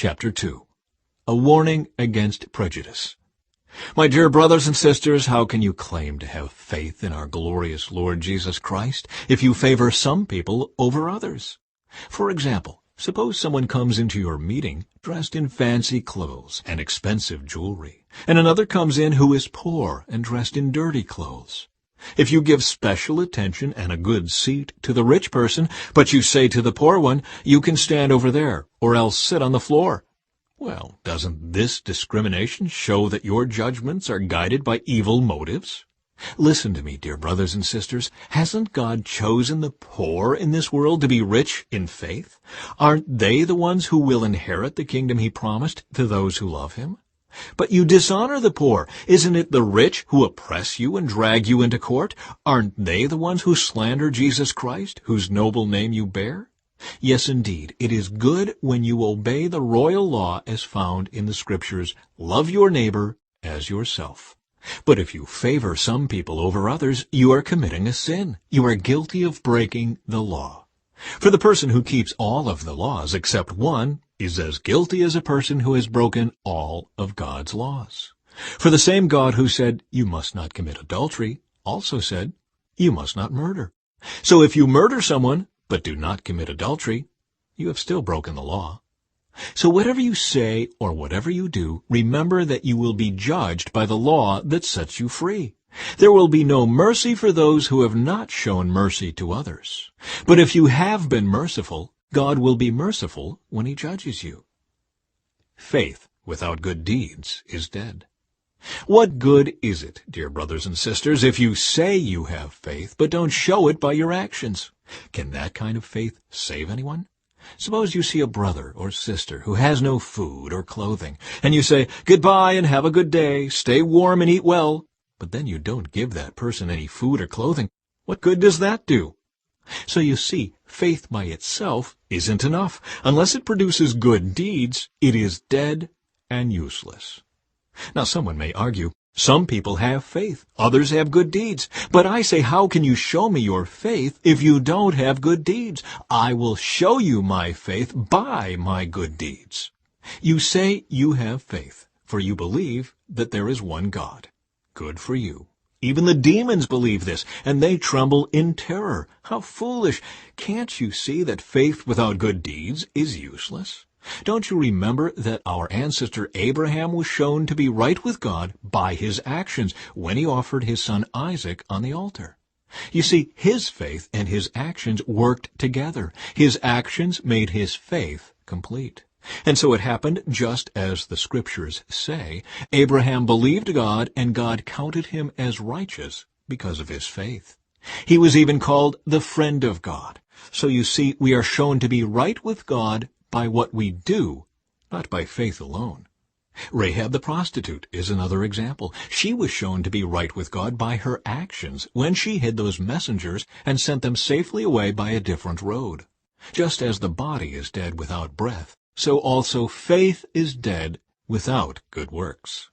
Chapter 2. A Warning Against Prejudice. My dear brothers and sisters, how can you claim to have faith in our glorious Lord Jesus Christ if you favor some people over others? For example, suppose someone comes into your meeting dressed in fancy clothes and expensive jewelry, and another comes in who is poor and dressed in dirty clothes. If you give special attention and a good seat to the rich person, but you say to the poor one, "You can stand over there, or else sit on the floor," well, doesn't this discrimination show that your judgments are guided by evil motives? Listen to me, dear brothers and sisters. Hasn't God chosen the poor in this world to be rich in faith? Aren't they the ones who will inherit the kingdom He promised to those who love Him? But you dishonor the poor. Isn't it the rich who oppress you and drag you into court? Aren't they the ones who slander Jesus Christ, whose noble name you bear? Yes, indeed, it is good when you obey the royal law as found in the Scriptures, love your neighbor as yourself. But if you favor some people over others, you are committing a sin. You are guilty of breaking the law. For the person who keeps all of the laws except one is as guilty as a person who has broken all of God's laws. For the same God who said, "You must not commit adultery," also said, "You must not murder." So if you murder someone, but do not commit adultery, you have still broken the law. So whatever you say or whatever you do, remember that you will be judged by the law that sets you free. There will be no mercy for those who have not shown mercy to others. But if you have been merciful, God will be merciful when He judges you. Faith without good deeds is dead. What good is it, dear brothers and sisters, if you say you have faith, but don't show it by your actions? Can that kind of faith save anyone? Suppose you see a brother or sister who has no food or clothing, and you say, "Goodbye and have a good day, stay warm and eat well," but then you don't give that person any food or clothing. What good does that do? So you see, faith by itself isn't enough. Unless it produces good deeds, it is dead and useless. Now someone may argue, some people have faith, others have good deeds. But I say, how can you show me your faith if you don't have good deeds? I will show you my faith by my good deeds. You say you have faith, for you believe that there is one God. Good for you. Even the demons believe this, and they tremble in terror. How foolish! Can't you see that faith without good deeds is useless? Don't you remember that our ancestor Abraham was shown to be right with God by his actions when he offered his son Isaac on the altar? You see, his faith and his actions worked together. His actions made his faith complete. And so it happened just as the Scriptures say. Abraham believed God, and God counted him as righteous because of his faith. He was even called the friend of God. So you see, we are shown to be right with God by what we do, not by faith alone. Rahab the prostitute is another example. She was shown to be right with God by her actions when she hid those messengers and sent them safely away by a different road. Just as the body is dead without breath, so also faith is dead without good works.